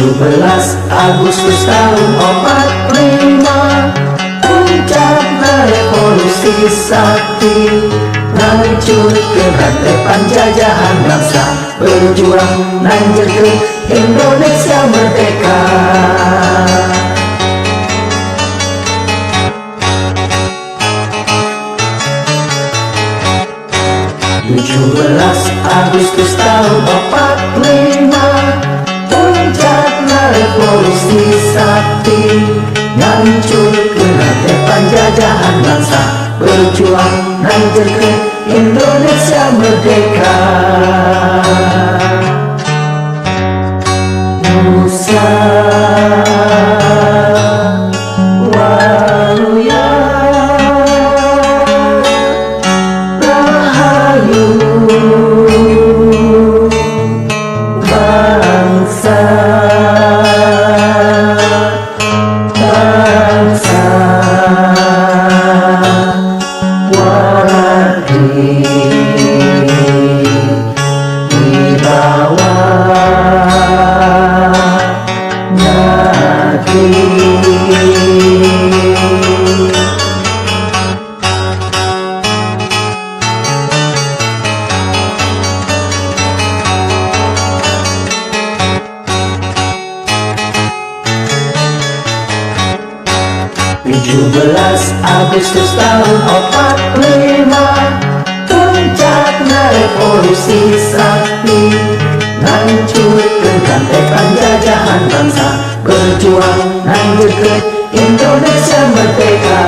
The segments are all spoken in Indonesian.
17 Agustus tahun 45, puncaknya revolusi sakti, hancurkan rantai penjajahan bangsa, berjuang lanjutkan Indonesia merdeka. 17 Agustus tahun 45, puncaknya revolusi sakti, hancurkan rantai penjajahan bangsa, berjuang lanjutkan Indonesia merdeka. Nusa Waluya Rahayu, bangsa bangsa Waradi wibawa Nadi. 17 Agustus tahun 45, puncaknya revolusi sakti, hancurkan rantai penjajahan bangsa, berjuang lanjutkan Indonesia merdeka.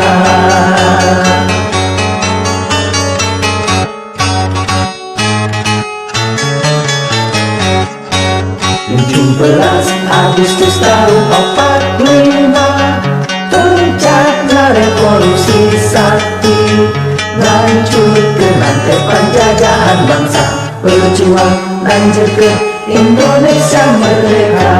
17 Agustus tahun 45, puncaknya revolusi sakti, hancurkan rantai penjajahan bangsa, berjuang lanjutkan Indonesia merdeka.